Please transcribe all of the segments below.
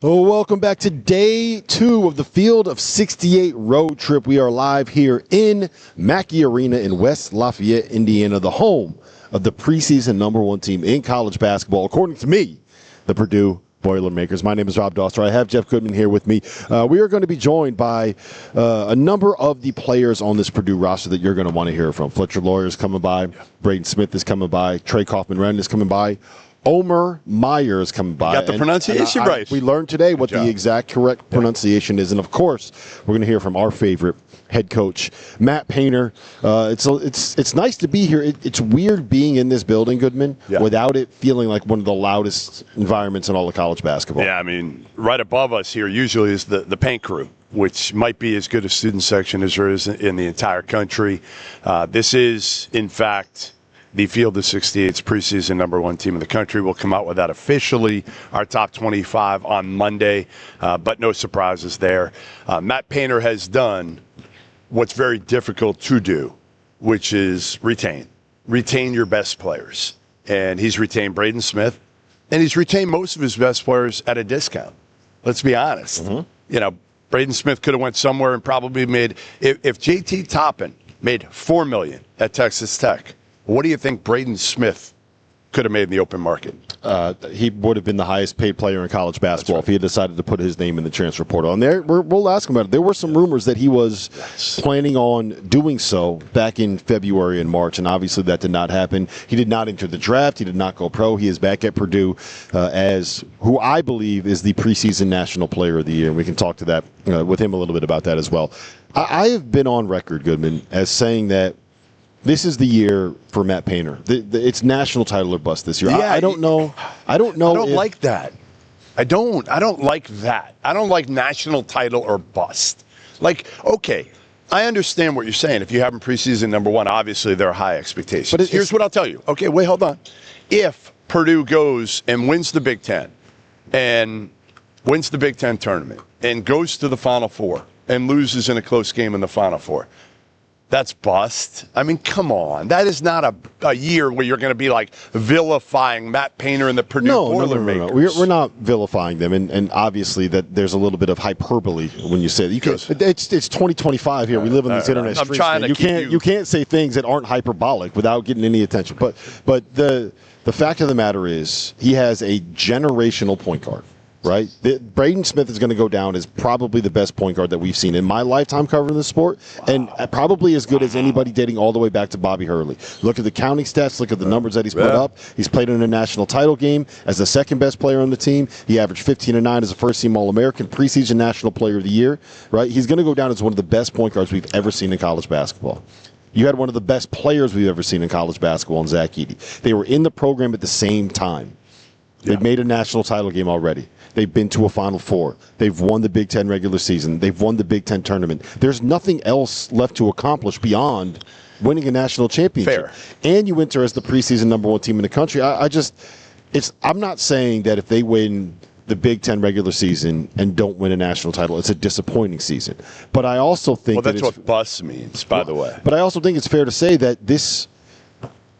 Oh, welcome back to day 2 of the Field of 68 road trip. We are live here in Mackey Arena in West Lafayette, Indiana, the home of the preseason #1 team in college basketball, according to me, the Purdue Boilermakers. My name is Rob Doster. I have Jeff Goodman here with me. We are going to be joined by a number of the players on this Purdue roster that you're going to want to hear from. Fletcher Loyer is coming by. Braden Smith is coming by. Trey Kaufman-Renn is coming by. Omer Meyer is coming by. You got the pronunciation right. We learned today what the exact correct pronunciation is. And, of course, we're going to hear from our favorite head coach, Matt Painter. It's nice to be here. It's weird being in this building, Goodman, without it feeling like one of the loudest environments in all of college basketball. Yeah, I mean, right above us here usually is the paint crew, which might be as good a student section as there is in the entire country. This is, in fact, the Field of 68's preseason #1 team in the country. Will come out with that officially, our top 25 on Monday, but no surprises there. Matt Painter has done what's very difficult to do, which is retain your best players. And he's retained Braden Smith, and he's retained most of his best players at a discount. Let's be honest. Mm-hmm. You know, Braden Smith could have went somewhere and probably made, if JT Toppin made $4 million at Texas Tech, what do you think Braden Smith could have made in the open market? He would have been the highest paid player in college basketball if he had decided to put his name in the transfer portal. And we'll ask him about it. There were some rumors that he was planning on doing so back in February and March, and obviously that did not happen. He did not enter the draft. He did not go pro. He is back at Purdue as who I believe is the preseason National Player of the Year, and we can talk to that with him a little bit about that as well. I have been on record, Goodman, as saying that this is the year for Matt Painter. It's national title or bust this year. Yeah, I don't know. I don't like that. I don't like that. I don't like national title or bust. Like, okay, I understand what you're saying. If you have him preseason #1, obviously there are high expectations. But here's what I'll tell you. Okay, wait, hold on. If Purdue goes and wins the Big Ten and wins the Big Ten tournament and goes to the Final Four and loses in a close game in the Final Four, that's bust. I mean, come on. That is not a year where you're going to be like vilifying Matt Painter and the Purdue Boilermakers. No. We're not vilifying them, and obviously that there's a little bit of hyperbole when you say that. It's 2025 here. We live on this internet street. You can't say things that aren't hyperbolic without getting any attention. But the fact of the matter is he has a generational point guard. Right? Braden Smith is going to go down as probably the best point guard that we've seen in my lifetime covering the sport, and probably as good as anybody dating all the way back to Bobby Hurley. Look at the counting stats. Look at the numbers that he's put up. He's played in a national title game as the second best player on the team. He averaged 15 and 9 as a first-team All-American, preseason National Player of the Year. Right? He's going to go down as one of the best point guards we've ever seen in college basketball. You had one of the best players we've ever seen in college basketball in Zach Edey. They were in the program at the same time. They've made a national title game already. They've been to a Final Four. They've won the Big Ten regular season. They've won the Big Ten tournament. There's nothing else left to accomplish beyond winning a national championship. Fair. And you enter as the preseason #1 team in the country. I'm not saying that if they win the Big Ten regular season and don't win a national title, it's a disappointing season. But I also think that's what bust means, by the way. But I also think it's fair to say that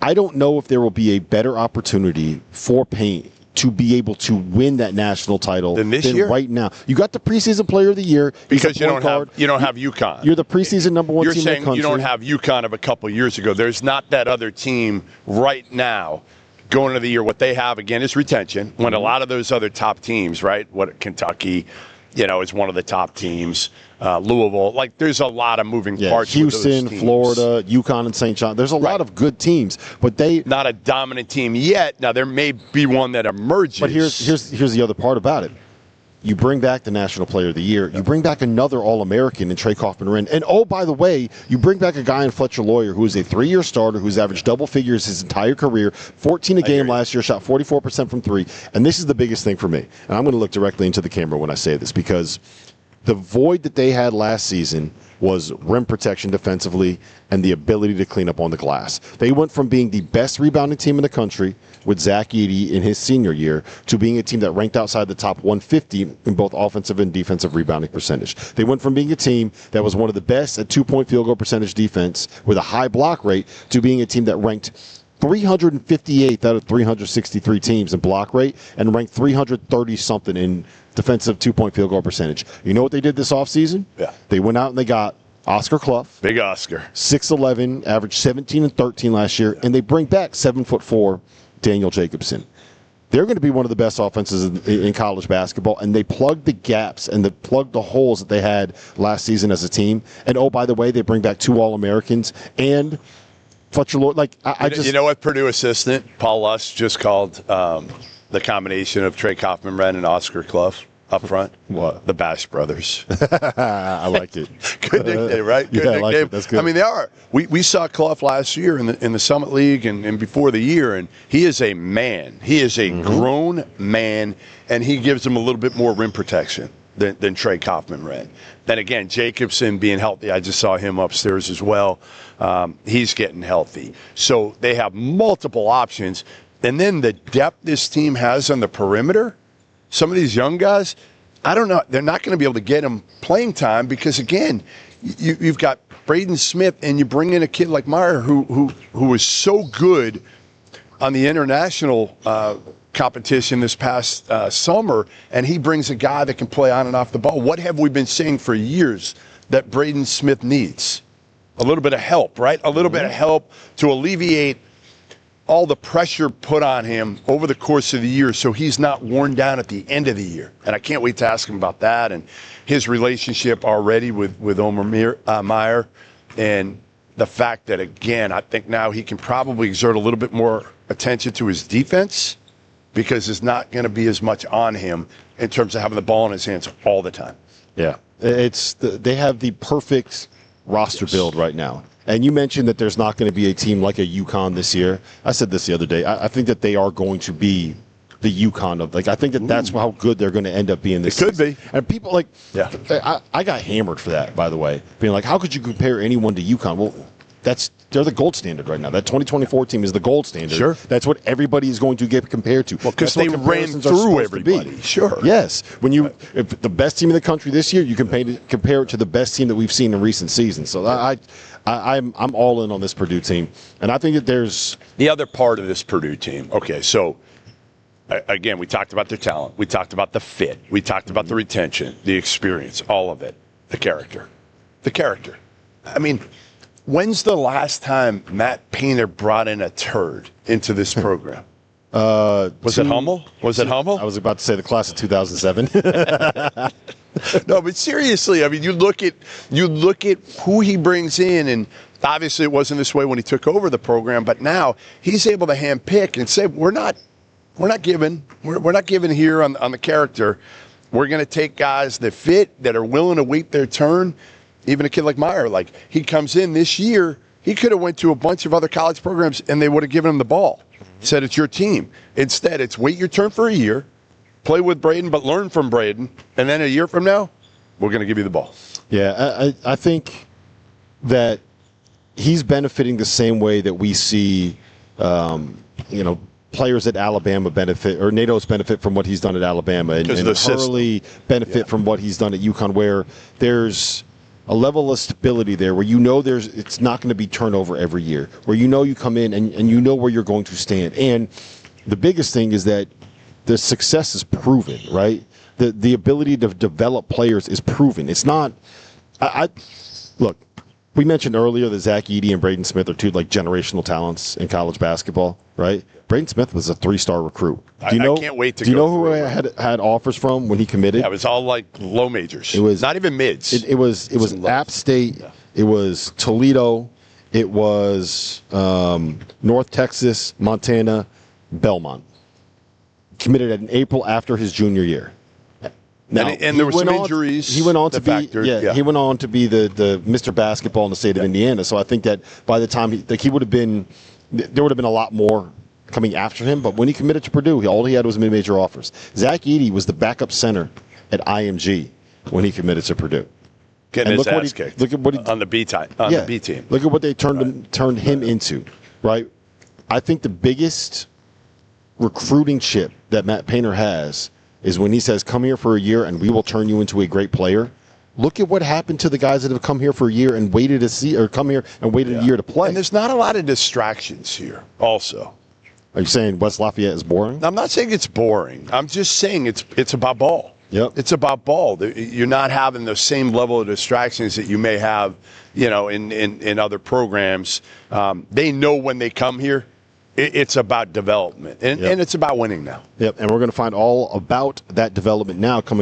I don't know if there will be a better opportunity for Paint to be able to win that national title than year? Right now. You got the preseason player of the year because you don't have UConn. You're the preseason #1 team in the country. You're saying you don't have UConn of a couple years ago. There's not that other team right now going into the year. What they have again is retention. When a lot of those other top teams, right? Kentucky, is one of the top teams. Louisville, like there's a lot of moving parts. Houston, Florida, UConn, and St. John. There's a lot of good teams, but not a dominant team yet. Now there may be one that emerges. But here's the other part about it. You bring back the National Player of the Year. You bring back another All-American in Trey Kaufman-Renn. And, oh, by the way, you bring back a guy in Fletcher Loyer who is a 3-year starter who's averaged double figures his entire career, 14 a game last year, shot 44% from 3. And this is the biggest thing for me. And I'm going to look directly into the camera when I say this because the void that they had last season was rim protection defensively and the ability to clean up on the glass. They went from being the best rebounding team in the country with Zach Edey in his senior year to being a team that ranked outside the top 150 in both offensive and defensive rebounding percentage. They went from being a team that was one of the best at 2-point field goal percentage defense with a high block rate to being a team that ranked 358th out of 363 teams in block rate and ranked 330-something in defensive 2-point field goal percentage. You know what they did this offseason? Yeah. They went out and they got Oscar Clough. Big Oscar. 6'11", averaged 17 and 13 last year, and they bring back 7'4" Daniel Jacobson. They're going to be one of the best offenses in college basketball, and they plugged the gaps and they plugged the holes that they had last season as a team. And, oh, by the way, they bring back 2 All-Americans and Fletcher Lloyd. Like, you know what Purdue assistant Paul Luss just called the combination of Trey Kaufman-Renn and Oscar Clough up front? What? The Bash Brothers. I like it. Good nickname, right? Good yeah, nickname. I like it. That's good. I mean, they are. We saw Clough last year in the Summit League and before the year, and he is a man. He is a grown man, and he gives them a little bit more rim protection than Trey Kaufman-Renn. Then again, Jacobson being healthy, I just saw him upstairs as well. He's getting healthy. So they have multiple options. And then the depth this team has on the perimeter, some of these young guys, I don't know. They're not going to be able to get them playing time because, again, you've got Braden Smith and you bring in a kid like Meyer who was so good on the international competition this past summer, and he brings a guy that can play on and off the ball. What have we been saying for years that Braden Smith needs? A little bit of help, right? A little bit of help to alleviate all the pressure put on him over the course of the year so he's not worn down at the end of the year. And I can't wait to ask him about that and his relationship already with Omer Meyer, and the fact that, again, I think now he can probably exert a little bit more attention to his defense because there's not going to be as much on him in terms of having the ball in his hands all the time. Yeah, they have the perfect roster build right now. And you mentioned that there's not going to be a team like a UConn this year. I said this the other day. I think that they are going to be the UConn of, like, I think that that's how good they're going to end up being this season. It could be. And people, like, I got hammered for that, by the way, being like, how could you compare anyone to UConn? Well, they're the gold standard right now. That 2024 team is the gold standard. Sure. That's what everybody is going to get compared to. Well, because they ran through everybody. Sure. Yes. If the best team in the country this year, you can compare it to the best team that we've seen in recent seasons. So I'm all in on this Purdue team, and I think that there's the other part of this Purdue team. Okay, so again, we talked about their talent, we talked about the fit, we talked about the retention, the experience, all of it, the character. I mean, when's the last time Matt Painter brought in a turd into this program? Was it Hummel? I was about to say the class of 2007. No, but seriously, I mean, you look at who he brings in, and obviously it wasn't this way when he took over the program, but now he's able to handpick and say, we're not giving here on the character. We're going to take guys that fit, that are willing to wait their turn. Even a kid like Meyer, like, he comes in this year, he could have went to a bunch of other college programs and they would have given him the ball. Said it's your team. Instead, it's wait your turn for a year, play with Braden, but learn from Braden, and then a year from now, we're going to give you the ball. Yeah, I think that he's benefiting the same way that we see, players at Alabama benefit, or NATO's benefit from what he's done at Alabama, and Hurley benefit from what he's done at UConn, where there's a level of stability there where it's not going to be turnover every year, where you come in and you know where you're going to stand. And the biggest thing is that the success is proven, right? The ability to develop players is proven. It's not look, we mentioned earlier that Zach Edey and Braden Smith are two generational talents in college basketball, right? Braden Smith was a 3-star recruit. I can't wait to go. Do you know who I had offers from when he committed? Yeah, it was all low majors. It was not even mids. It was App State. Yeah. It was Toledo. It was North Texas, Montana, Belmont. Committed in April after his junior year. Now, and there were some injuries. He went on to be he went on to be the Mr. Basketball in the state of Indiana. So I think that by the time there would have been a lot more coming after him. But when he committed to Purdue, all he had was mid-major offers. Zach Edey was the backup center at IMG when he committed to Purdue. Getting his ass kicked. Look at what on the B team. The B team. Look at what they turned him into. Right. I think the biggest recruiting chip that Matt Painter has is when he says, come here for a year and we will turn you into a great player. Look at what happened to the guys that have come here for a year and waited a year to play. And there's not a lot of distractions here also. Are you saying West Lafayette is boring? I'm not saying it's boring. I'm just saying it's about ball. Yep. It's about ball. You're not having the same level of distractions that you may have, in other programs. They know when they come here, it's about development, and it's about winning now. Yep, and we're going to find all about that development now coming